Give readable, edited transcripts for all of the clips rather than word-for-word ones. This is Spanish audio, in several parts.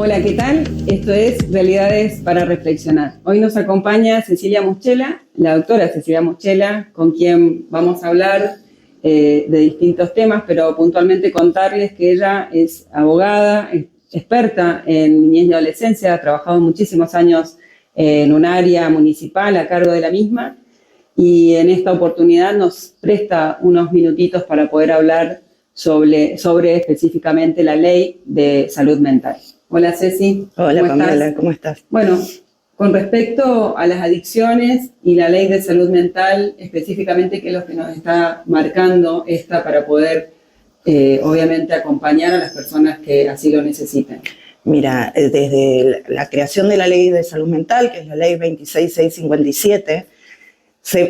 Hola, ¿qué tal? Esto es Realidades para Reflexionar. Hoy nos acompaña Cecilia Muschela, la doctora Cecilia Muschela, con quien vamos a hablar de distintos temas, pero puntualmente contarles que ella es abogada, es experta en niñez y adolescencia, ha trabajado muchísimos años en un área municipal a cargo de la misma y en esta oportunidad nos presta unos minutitos para poder hablar sobre específicamente la ley de salud mental. Hola Ceci. Hola Pamela, ¿cómo estás? Bueno, con respecto a las adicciones y la ley de salud mental, específicamente, ¿qué es lo que nos está marcando esta para poder, obviamente, acompañar a las personas que así lo necesiten? Mira, desde la creación de la ley de salud mental, que es la ley 26657,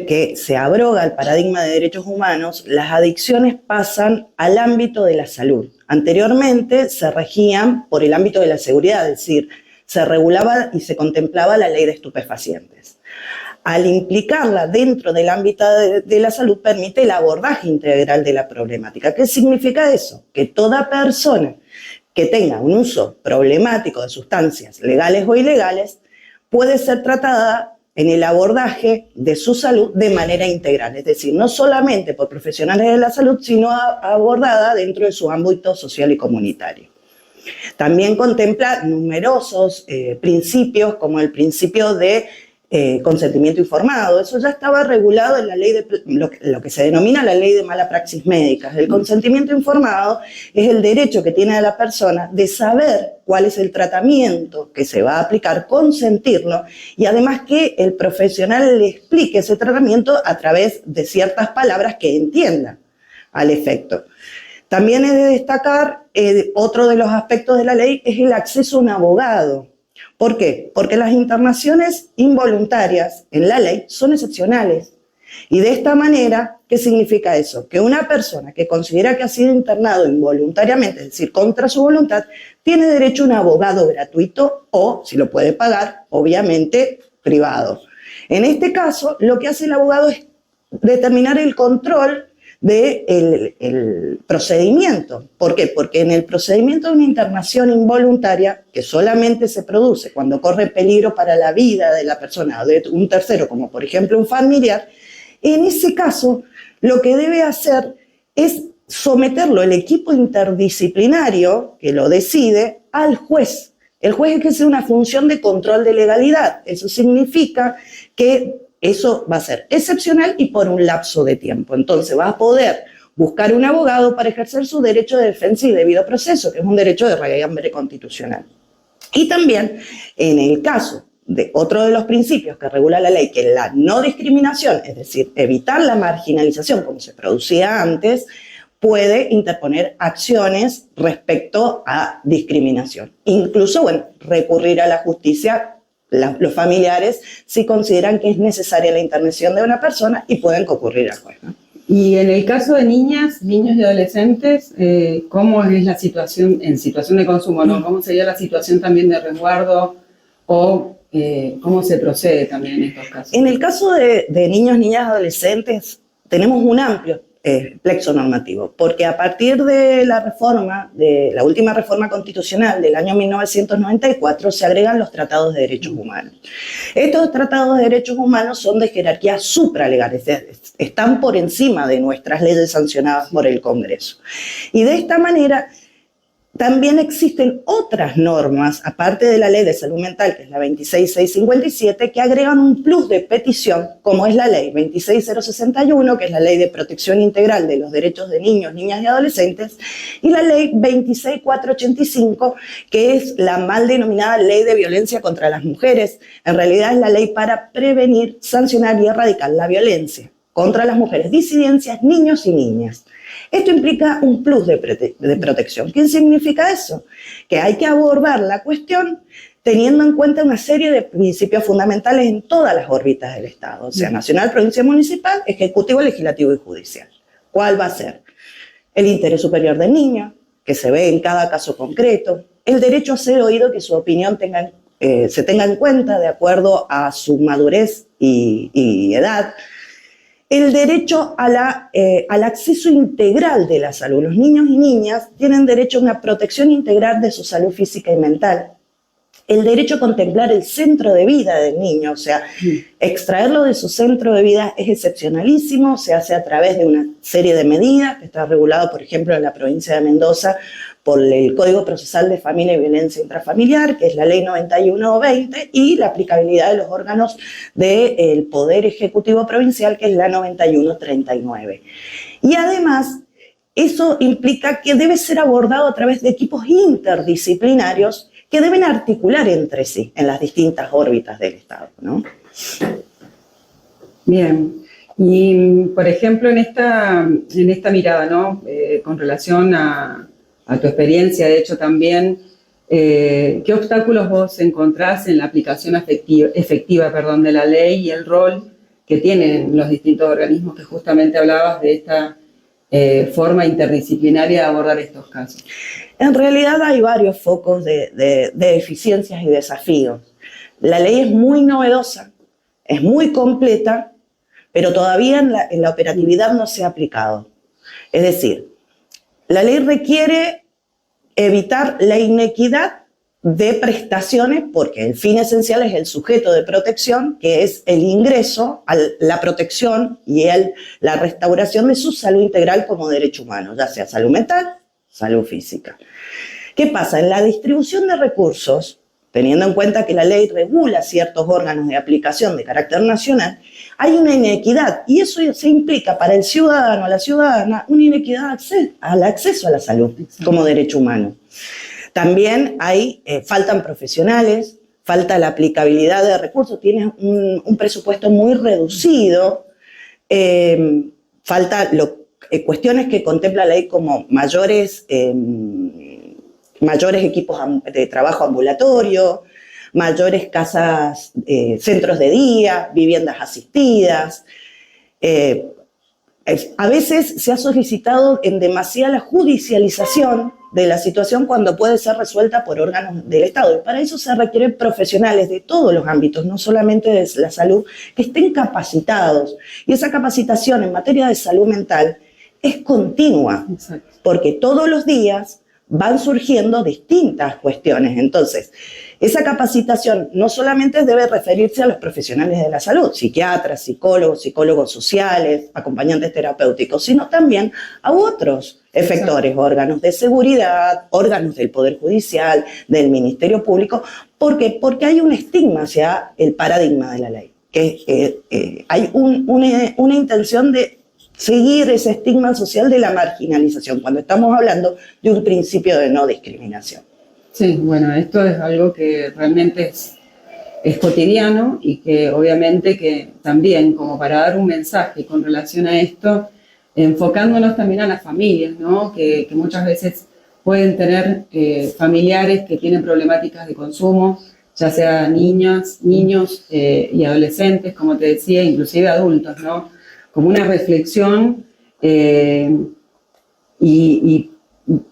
que se abroga el paradigma de derechos humanos, las adicciones pasan al ámbito de la salud. Anteriormente se regían por el ámbito de la seguridad, es decir, se regulaba y se contemplaba la ley de estupefacientes. Al implicarla dentro del ámbito de la salud, permite el abordaje integral de la problemática. ¿Qué significa eso? Que toda persona que tenga un uso problemático de sustancias legales o ilegales puede ser tratada en el abordaje de su salud de manera integral, es decir, no solamente por profesionales de la salud, sino abordada dentro de su ámbito social y comunitario. También contempla numerosos principios, como el principio de consentimiento informado. Eso ya estaba regulado en la ley de lo que se denomina la ley de mala praxis médica. El consentimiento informado es el derecho que tiene la persona de saber cuál es el tratamiento que se va a aplicar, consentirlo, y además que el profesional le explique ese tratamiento a través de ciertas palabras que entienda al efecto. También es de destacar, otro de los aspectos de la ley es el acceso a un abogado. ¿Por qué? Porque las internaciones involuntarias en la ley son excepcionales. Y de esta manera, ¿qué significa eso? Que una persona que considera que ha sido internado involuntariamente, es decir, contra su voluntad, tiene derecho a un abogado gratuito o, si lo puede pagar, obviamente, privado. En este caso, lo que hace el abogado es determinar el control del procedimiento. ¿Por qué? Porque en el procedimiento de una internación involuntaria, que solamente se produce cuando corre peligro para la vida de la persona o de un tercero, como por ejemplo un familiar, en ese caso lo que debe hacer es someterlo el equipo interdisciplinario que lo decide al juez. El juez ejerce una función de control de legalidad. Eso significa que eso va a ser excepcional y por un lapso de tiempo. Entonces va a poder buscar un abogado para ejercer su derecho de defensa y debido proceso, que es un derecho de raigambre constitucional. Y también, en el caso de otro de los principios que regula la ley, que es la no discriminación, es decir, evitar la marginalización como se producía antes, puede interponer acciones respecto a discriminación. Incluso, recurrir a la justicia los familiares si consideran que es necesaria la intervención de una persona y pueden concurrir al juez, ¿no? Y en el caso de niñas, niños y adolescentes, ¿cómo es la situación en situación de consumo, ¿no? ¿Cómo sería la situación también de resguardo o cómo se procede también en estos casos? En el caso de niños, niñas, adolescentes, tenemos un amplio plexo normativo, porque a partir de la última reforma constitucional del año 1994, se agregan los tratados de derechos humanos. Estos tratados de derechos humanos son de jerarquía supralegal, están por encima de nuestras leyes sancionadas por el Congreso. Y de esta manera, también existen otras normas, aparte de la ley de salud mental, que es la 26657, que agregan un plus de petición, como es la ley 26061, que es la ley de protección integral de los derechos de niños, niñas y adolescentes, y la ley 26485, que es la mal denominada ley de violencia contra las mujeres. En realidad es la ley para prevenir, sancionar y erradicar la violencia contra las mujeres, disidencias, niños y niñas. Esto implica un plus de protección. ¿Qué significa eso? Que hay que abordar la cuestión teniendo en cuenta una serie de principios fundamentales en todas las órbitas del Estado, o sea, nacional, provincia, municipal, ejecutivo, legislativo y judicial. ¿Cuál va a ser? El interés superior del niño, que se ve en cada caso concreto, el derecho a ser oído, que su opinión se tenga en cuenta de acuerdo a su madurez y edad, el derecho al acceso integral de la salud. Los niños y niñas tienen derecho a una protección integral de su salud física y mental, el derecho a contemplar el centro de vida del niño, o sea, extraerlo de su centro de vida es excepcionalísimo, se hace a través de una serie de medidas que está regulado, por ejemplo, en la provincia de Mendoza por el Código Procesal de Familia y Violencia Intrafamiliar, que es la Ley 91/20, y la aplicabilidad de los órganos del Poder Ejecutivo Provincial, que es la 91/39. Y además, eso implica que debe ser abordado a través de equipos interdisciplinarios que deben articular entre sí en las distintas órbitas del Estado, ¿no? Bien. Y, por ejemplo, en esta mirada, ¿no? Con relación a tu experiencia, de hecho, también, ¿qué obstáculos vos encontrás en la aplicación efectiva de la ley y el rol que tienen los distintos organismos que justamente hablabas de esta forma interdisciplinaria de abordar estos casos? En realidad hay varios focos de deficiencias y desafíos. La ley es muy novedosa, es muy completa, pero todavía en la operatividad no se ha aplicado. Es decir, la ley requiere evitar la inequidad de prestaciones porque el fin esencial es el sujeto de protección, que es el ingreso a la protección y la restauración de su salud integral como derecho humano, ya sea salud mental, salud física. ¿Qué pasa? En la distribución de recursos, teniendo en cuenta que la ley regula ciertos órganos de aplicación de carácter nacional, hay una inequidad y eso se implica para el ciudadano o la ciudadana una inequidad al acceso a la salud como derecho humano. También faltan profesionales, falta la aplicabilidad de recursos, tienes un presupuesto muy reducido, falta cuestiones que contempla la ley como mayores equipos de trabajo ambulatorio, mayores casas, centros de día, viviendas asistidas. A veces se ha solicitado en demasía la judicialización de la situación cuando puede ser resuelta por órganos del Estado. Y para eso se requieren profesionales de todos los ámbitos, no solamente de la salud, que estén capacitados. Y esa capacitación en materia de salud mental es continua, porque todos los días van surgiendo distintas cuestiones. Entonces, esa capacitación no solamente debe referirse a los profesionales de la salud, psiquiatras, psicólogos sociales, acompañantes terapéuticos, sino también a otros efectores, órganos de seguridad, órganos del Poder Judicial, del Ministerio Público. ¿Por qué? Porque hay un estigma hacia el paradigma de la ley, que hay una intención de seguir ese estigma social de la marginalización, cuando estamos hablando de un principio de no discriminación. Sí, bueno, esto es algo que realmente es cotidiano y que obviamente que también, como para dar un mensaje con relación a esto, enfocándonos también a las familias, ¿no? Que muchas veces pueden tener familiares que tienen problemáticas de consumo, ya sea niñas, niños y adolescentes, como te decía, inclusive adultos, ¿no? Como una reflexión y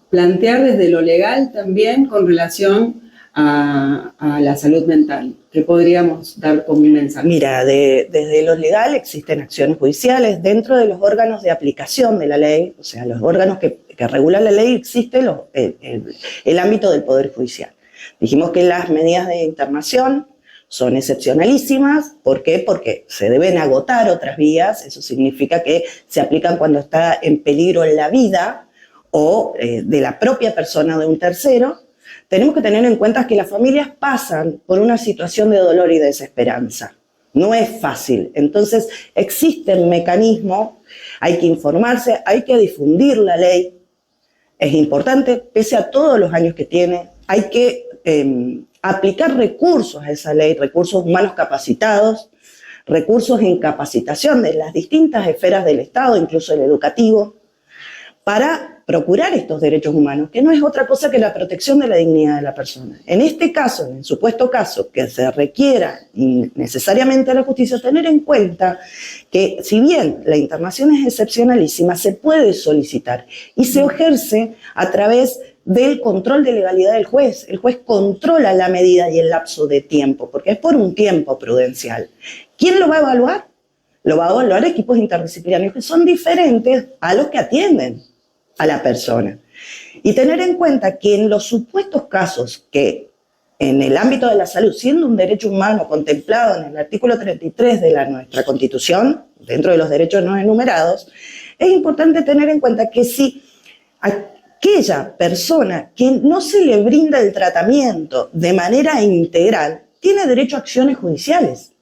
plantear desde lo legal también con relación a la salud mental. ¿Qué podríamos dar como un mensaje? Mira, desde lo legal existen acciones judiciales. Dentro de los órganos de aplicación de la ley, o sea, los órganos que regulan la ley, existe el ámbito del Poder Judicial. Dijimos que las medidas de internación son excepcionalísimas. ¿Por qué? Porque se deben agotar otras vías. Eso significa que se aplican cuando está en peligro la vida o de la propia persona o de un tercero. Tenemos que tener en cuenta que las familias pasan por una situación de dolor y desesperanza. No es fácil. Entonces, existen mecanismos, hay que informarse, hay que difundir la ley. Es importante, pese a todos los años que tiene, hay que aplicar recursos a esa ley, recursos humanos capacitados, recursos en capacitación de las distintas esferas del Estado, incluso el educativo, para procurar estos derechos humanos, que no es otra cosa que la protección de la dignidad de la persona. En este caso, en el supuesto caso que se requiera necesariamente a la justicia, tener en cuenta que si bien la internación es excepcionalísima, se puede solicitar y se ejerce a través del control de legalidad del juez. El juez controla la medida y el lapso de tiempo, porque es por un tiempo prudencial. ¿Quién lo va a evaluar? Lo va a evaluar equipos interdisciplinarios que son diferentes a los que atienden a la persona. Y tener en cuenta que en los supuestos casos que en el ámbito de la salud, siendo un derecho humano contemplado en el artículo 33 de nuestra Constitución, dentro de los derechos no enumerados, es importante tener en cuenta que si aquella persona que no se le brinda el tratamiento de manera integral tiene derecho a acciones judiciales.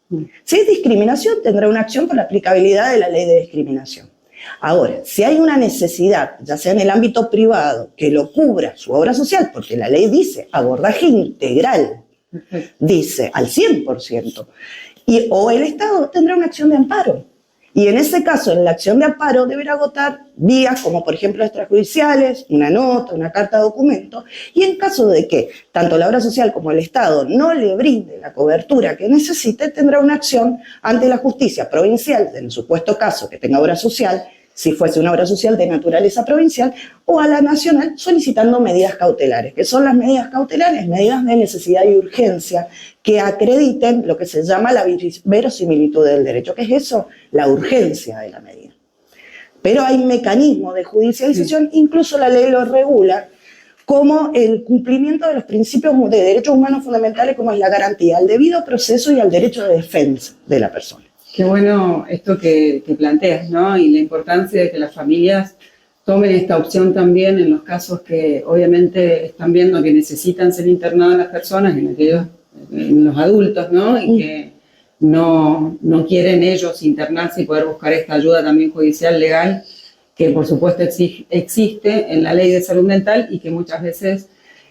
Si es discriminación, tendrá una acción por la aplicabilidad de la ley de discriminación. Ahora, si hay una necesidad, ya sea en el ámbito privado, que lo cubra su obra social, porque la ley dice abordaje integral, dice al 100%, o el Estado tendrá una acción de amparo. Y en ese caso, en la acción de amparo, deberá agotar vías como, por ejemplo, extrajudiciales, una nota, una carta de documento, y en caso de que tanto la obra social como el Estado no le brinde la cobertura que necesite, tendrá una acción ante la justicia provincial, en el supuesto caso que tenga obra social, si fuese una obra social de naturaleza provincial, o a la nacional solicitando medidas cautelares. ¿Qué son las medidas cautelares? Medidas de necesidad y urgencia que acrediten lo que se llama la verosimilitud del derecho. ¿Qué es eso? La urgencia de la medida. Pero hay mecanismos de judicialización, incluso la ley lo regula, como el cumplimiento de los principios de derechos humanos fundamentales, como es la garantía al debido proceso y al derecho de defensa de la persona. Qué bueno esto que planteas, ¿no? Y la importancia de que las familias tomen esta opción también en los casos que obviamente están viendo que necesitan ser internadas las personas, en los adultos, ¿no? Y que no quieren ellos internarse y poder buscar esta ayuda también judicial legal, que por supuesto existe en la ley de salud mental y que muchas veces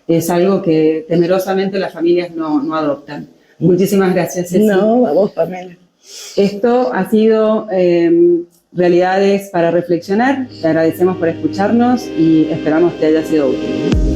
es algo que temerosamente las familias no adoptan. Muchísimas gracias, Ceci. No, a vos, Pamela. Esto ha sido Realidades para Reflexionar. Te agradecemos por escucharnos y esperamos que haya sido útil.